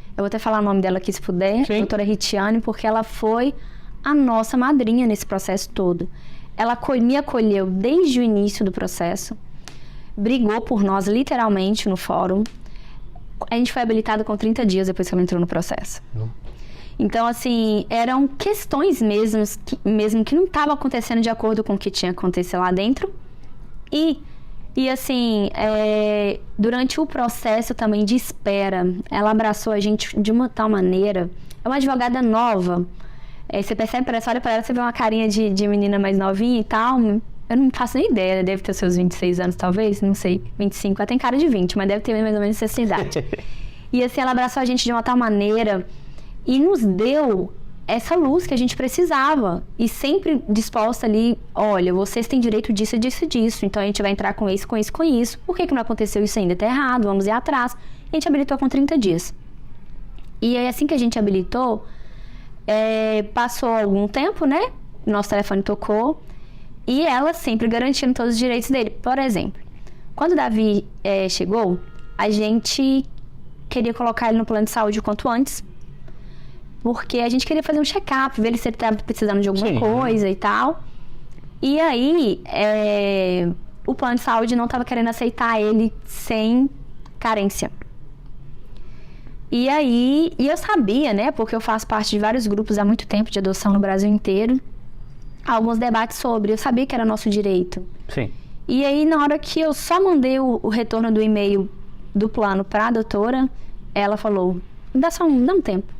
Eu vou até falar o nome dela aqui se puder, Sim. doutora Ritiane, porque ela foi a nossa madrinha nesse processo todo. Ela me acolheu desde o início do processo, brigou por nós literalmente no fórum. A gente foi habilitada com 30 dias depois que ela entrou no processo. Então, assim, eram questões mesmo que não estavam acontecendo de acordo com o que tinha acontecido lá dentro. E assim, durante o processo também de espera, ela abraçou a gente de uma tal maneira. É uma advogada nova. Você percebe, você olha pra ela, você vê uma carinha de menina mais novinha e tal. Eu não faço nem ideia, deve ter seus 26 anos talvez, não sei, 25. Ela tem cara de 20, mas deve ter mais ou menos essa idade. E assim, ela abraçou a gente de uma tal maneira e nos deu essa luz que a gente precisava. E sempre disposta ali, olha, vocês têm direito disso, disso, disso. Então a gente vai entrar com isso, com isso, com isso. Por que não aconteceu isso ainda? Tá errado, vamos ir atrás. A gente habilitou com 30 dias. E aí assim que a gente habilitou, passou algum tempo, né? Nosso telefone tocou. E ela sempre garantindo todos os direitos dele. Por exemplo, quando o Davi chegou, a gente queria colocar ele no plano de saúde o quanto antes. Porque a gente queria fazer um check-up, ver se ele estava precisando de alguma coisa e tal. E aí, o plano de saúde não estava querendo aceitar ele sem carência. E aí, eu sabia, né? Porque eu faço parte de vários grupos há muito tempo de adoção no Brasil inteiro. Alguns debates sobre, eu sabia que era nosso direito. Sim. E aí, na hora que eu só mandei o retorno do e-mail do plano para a doutora, ela falou, dá um tempo.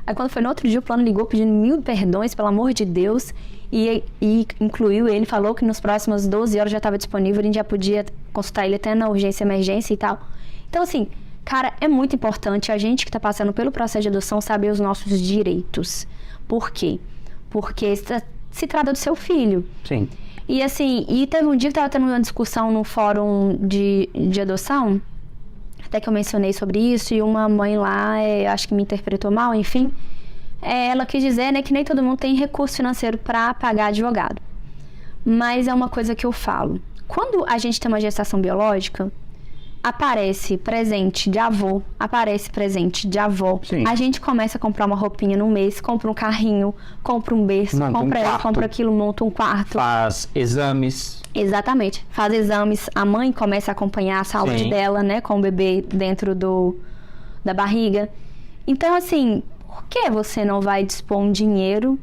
Aí quando foi no outro dia, o plano ligou pedindo 1000 perdões, pelo amor de Deus, e incluiu ele, falou que nos próximos 12 horas já estava disponível, a gente já podia consultar ele até na urgência, emergência e tal. Então, assim, cara, é muito importante a gente que está passando pelo processo de adoção saber os nossos direitos. Por quê? Porque se trata do seu filho. Sim. E assim, teve um dia que estava tendo uma discussão no fórum de adoção, até que eu mencionei sobre isso, e uma mãe lá, acho que me interpretou mal, enfim, ela quis dizer, né, que nem todo mundo tem recurso financeiro para pagar advogado. Mas é uma coisa que eu falo. Quando a gente tem uma gestação biológica, aparece presente de avô, aparece presente de avó. Sim. A gente começa a comprar uma roupinha no mês, compra um carrinho, compra um berço, compra isso, compra aquilo, monta um quarto. Faz exames. Exatamente. Faz exames. A mãe começa a acompanhar a saúde dela, né? Com o bebê dentro da barriga. Então, assim, por que você não vai dispor um dinheiro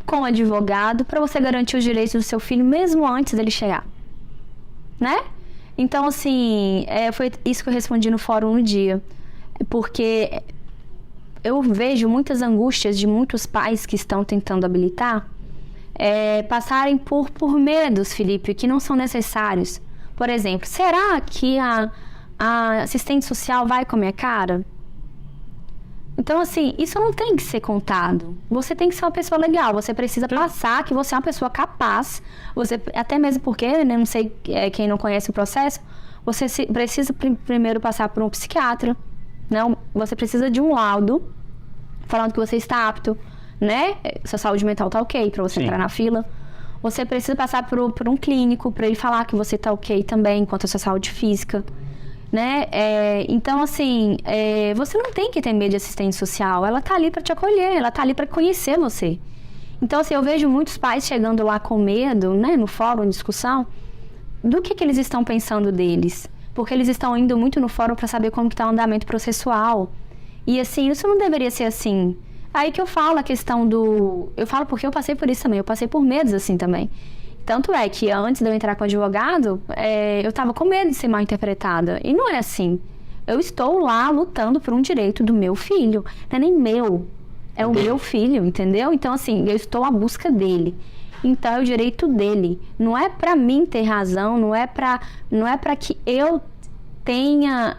com um advogado para você garantir os direitos do seu filho mesmo antes dele chegar? Né? Então, assim, foi isso que eu respondi no fórum no dia. Porque eu vejo muitas angústias de muitos pais que estão tentando habilitar passarem por medos, Felipe, que não são necessários. Por exemplo, será que a assistente social vai com a minha cara? Então, assim, isso não tem que ser contado. Você tem que ser uma pessoa legal. Você precisa passar que você é uma pessoa capaz. Você, até mesmo porque, né, não sei quem não conhece o processo, você precisa primeiro passar por um psiquiatra, né? Você precisa de um laudo falando que você está apto, né? Sua saúde mental tá ok para você entrar na fila. Você precisa passar por um clínico para ele falar que você tá ok também quanto à sua saúde física. Né? Então, assim, você não tem que ter medo de assistente social. Ela tá ali para te acolher, ela tá ali para conhecer você. Então, assim, eu vejo muitos pais chegando lá com medo, né, no fórum, discussão, do que eles estão pensando deles. Porque eles estão indo muito no fórum para saber como que tá o andamento processual. E, assim, isso não deveria ser assim. Aí que eu falo a questão do... Eu falo porque eu passei por isso também, eu passei por medos assim também. Tanto é que antes de eu entrar com o advogado, eu tava com medo de ser mal interpretada. E não é assim. Eu estou lá lutando por um direito do meu filho. Não é nem meu. É o meu filho, entendeu? Então, assim, eu estou à busca dele. Então, é o direito dele. Não é pra mim ter razão, não é pra que eu tenha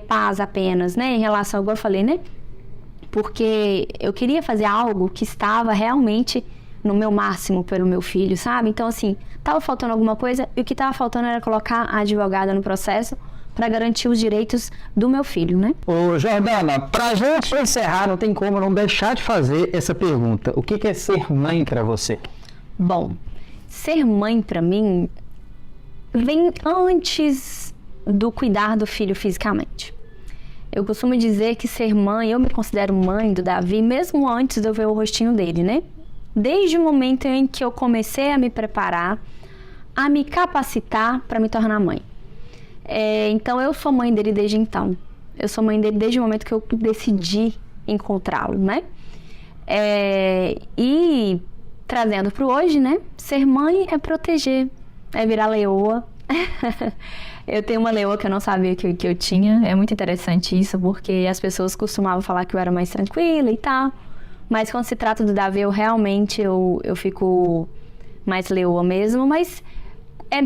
paz apenas, né? Em relação ao que eu falei, né? Porque eu queria fazer algo que estava realmente no meu máximo pelo meu filho, sabe? Então, assim, tava faltando alguma coisa e o que tava faltando era colocar a advogada no processo para garantir os direitos do meu filho, né? Ô, Jordana, pra gente encerrar, não tem como não deixar de fazer essa pergunta. O que é ser mãe para você? Bom, ser mãe para mim vem antes do cuidar do filho fisicamente. Eu costumo dizer que ser mãe, eu me considero mãe do Davi, mesmo antes de eu ver o rostinho dele, né? Desde o momento em que eu comecei a me preparar, a me capacitar para me tornar mãe. Então, eu sou mãe dele desde então. Eu sou mãe dele desde o momento que eu decidi encontrá-lo, né? E trazendo para o hoje, né? Ser mãe é proteger, é virar leoa. Eu tenho uma leoa que eu não sabia que eu tinha. É muito interessante isso, porque as pessoas costumavam falar que eu era mais tranquila e tal. Mas quando se trata do Davi, eu realmente eu fico mais leoa mesmo, mas é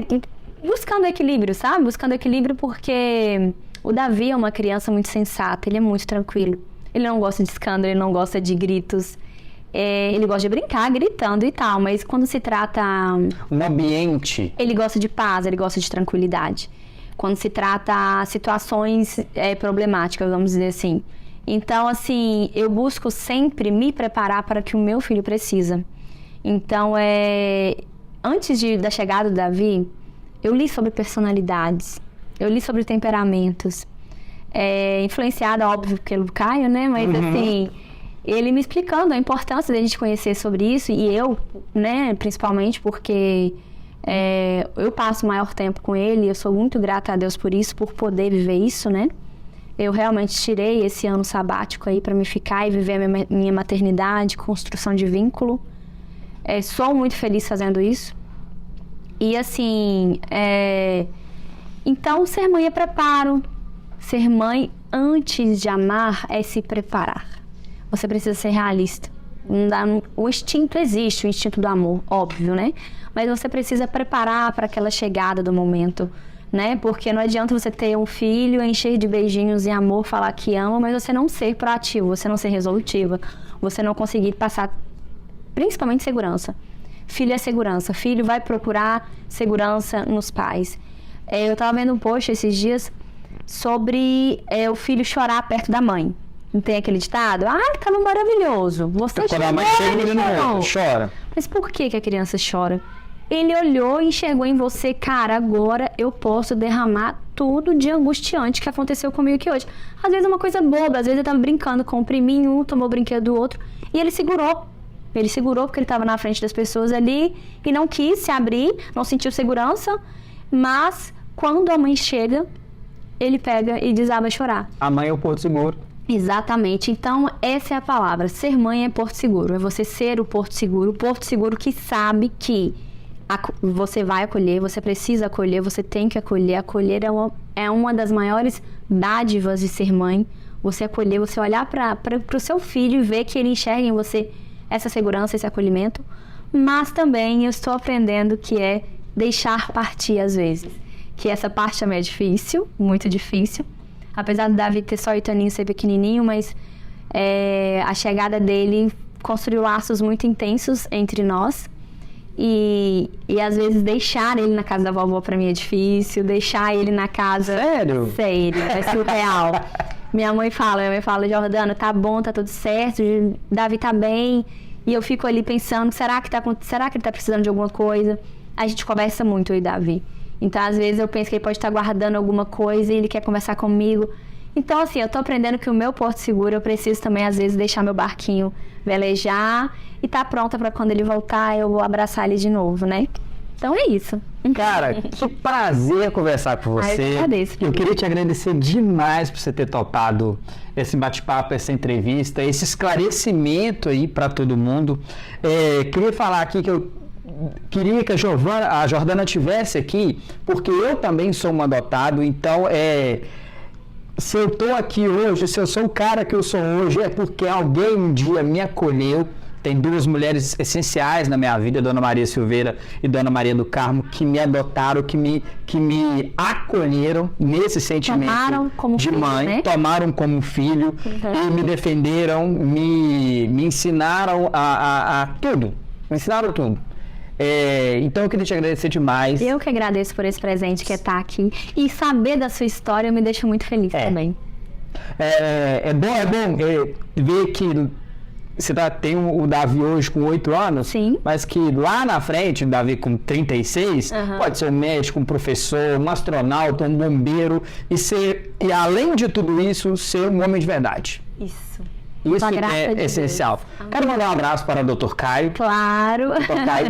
buscando equilíbrio, sabe? Buscando equilíbrio porque o Davi é uma criança muito sensata, ele é muito tranquilo. Ele não gosta de escândalo, ele não gosta de gritos. Ele gosta de brincar, gritando e tal, mas quando se trata... Um ambiente. Ele gosta de paz, ele gosta de tranquilidade. Quando se trata situações problemáticas, vamos dizer assim. Então, assim, eu busco sempre me preparar para o que o meu filho precisa. Então, antes da chegada do Davi, eu li sobre personalidades, eu li sobre temperamentos. Influenciada, óbvio, pelo Caio, né? Mas, assim... Ele me explicando a importância da gente conhecer sobre isso, e eu, né, principalmente porque eu passo o maior tempo com ele, eu sou muito grata a Deus por isso, por poder viver isso, né? Eu realmente tirei esse ano sabático aí para me ficar e viver a minha maternidade, construção de vínculo. Sou muito feliz fazendo isso. E assim, então ser mãe é preparo. Ser mãe antes de amar é se preparar. Você precisa ser realista. O instinto existe, o instinto do amor, óbvio, né? Mas você precisa preparar para aquela chegada do momento, né? Porque não adianta você ter um filho, encher de beijinhos e amor, falar que ama, mas você não ser proativo, você não ser resolutiva, você não conseguir passar, principalmente segurança. Filho é segurança. Filho vai procurar segurança nos pais. Eu tava vendo um post esses dias sobre o filho chorar perto da mãe. Não tem aquele ditado? Tava maravilhoso. Você quando a mãe chega, ele não chora. Mas por que a criança chora? Ele olhou e enxergou em você, cara, agora eu posso derramar tudo de angustiante que aconteceu comigo aqui hoje. Às vezes é uma coisa boba, às vezes ele tava brincando com o priminho, tomou o brinquedo do outro, e ele segurou. Ele segurou porque ele estava na frente das pessoas ali e não quis se abrir, não sentiu segurança, mas quando a mãe chega, ele pega e desaba a chorar. A mãe é o porto seguro. Exatamente. Então, essa é a palavra. Ser mãe é porto seguro. É você ser o porto seguro que sabe que você vai acolher, você precisa acolher, você tem que acolher. Acolher é uma das maiores dádivas de ser mãe. Você acolher, você olhar para o seu filho e ver que ele enxerga em você essa segurança, esse acolhimento. Mas também eu estou aprendendo que é deixar partir às vezes. Que essa parte também é difícil, muito difícil. Apesar do Davi ter só 8 aninhos, ser pequenininho, mas a chegada dele construiu laços muito intensos entre nós. E às vezes deixar ele na casa da vovó pra mim é difícil, deixar ele na casa... Sério? Sério, é surreal. Minha mãe fala, Jordana, tá bom, tá tudo certo, Davi tá bem. E eu fico ali pensando, será que ele tá precisando de alguma coisa? A gente conversa muito, eu e Davi. Então, às vezes, eu penso que ele pode estar guardando alguma coisa e ele quer conversar comigo. Então, assim, eu tô aprendendo que o meu porto seguro, eu preciso também, às vezes, deixar meu barquinho velejar e tá pronta para quando ele voltar, eu vou abraçar ele de novo, né? Então, é isso. Cara, que prazer conversar com você. Eu agradeço. Eu queria te agradecer demais por você ter topado esse bate-papo, essa entrevista, esse esclarecimento aí para todo mundo. Queria falar aqui que eu queria que a Jordana tivesse aqui, porque eu também sou um adotado, então se eu estou aqui hoje, se eu sou o cara que eu sou hoje, é porque alguém um dia me acolheu. Tem 2 mulheres essenciais na minha vida, Dona Maria Silveira e Dona Maria do Carmo, que me adotaram, que me acolheram nesse sentimento de mãe, né? Tomaram como filho e me defenderam, me ensinaram a tudo, me ensinaram tudo. Então eu queria te agradecer demais. Eu que agradeço por esse presente que é estar aqui e saber da sua história me deixa muito feliz também. É bom ver que você tem o Davi hoje com 8 anos, sim, mas que lá na frente, o Davi com 36, pode ser um médico, um professor, um astronauta, um bombeiro e além de tudo isso, ser um homem de verdade. Isso. Isso é essencial. Quero mandar um abraço para o Dr. Caio. Claro. Dr. Caio.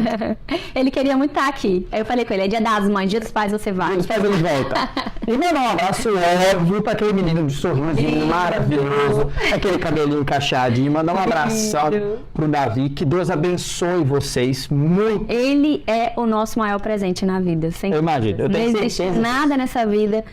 Ele queria muito estar aqui. Aí eu falei com ele, é dia das mães, dia dos pais você vai. Dia dos pais ele volta. E mandar um abraço óbvio para aquele menino de sorrisinho maravilhoso, aquele cabelinho encaixadinho. Mandar um abração pro Davi. Que Deus abençoe vocês muito. Ele é o nosso maior presente na vida. Eu imagino. Eu tenho certeza. Não existe nada nessa vida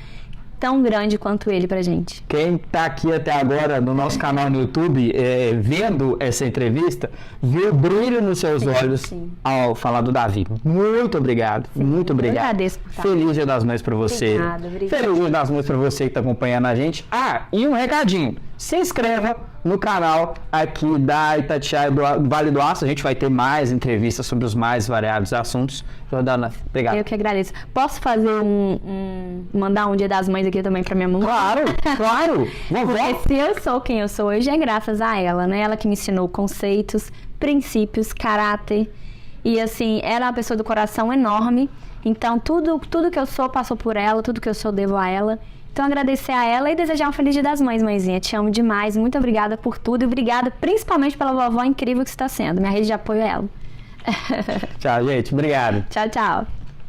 tão grande quanto ele pra gente. Quem tá aqui até agora no nosso canal no YouTube, vendo essa entrevista, viu o brilho nos seus olhos ao falar do Davi. Muito obrigado, muito obrigado. Eu agradeço por estar. Feliz Dia das Mães pra você. Obrigada. Feliz Dia das Mães pra você que tá acompanhando a gente. Ah, e um recadinho. Se inscreva no canal aqui da Itatiaia do Vale do Aço. A gente vai ter mais entrevistas sobre os mais variados assuntos. Jordana, obrigado. Eu que agradeço. Posso fazer mandar um Dia das Mães aqui também pra minha mãe? Claro, claro. Porque se eu sou quem eu sou hoje é graças a ela, né? Ela que me ensinou conceitos, princípios, caráter. E assim, ela é uma pessoa do coração enorme. Então tudo que eu sou passou por ela, tudo que eu sou devo a ela. Então agradecer a ela e desejar um feliz Dia das Mães, mãezinha. Te amo demais, muito obrigada por tudo. E obrigada principalmente pela vovó incrível que você está sendo. Minha rede de apoio é ela. Tchau, gente. Obrigado. Tchau, tchau.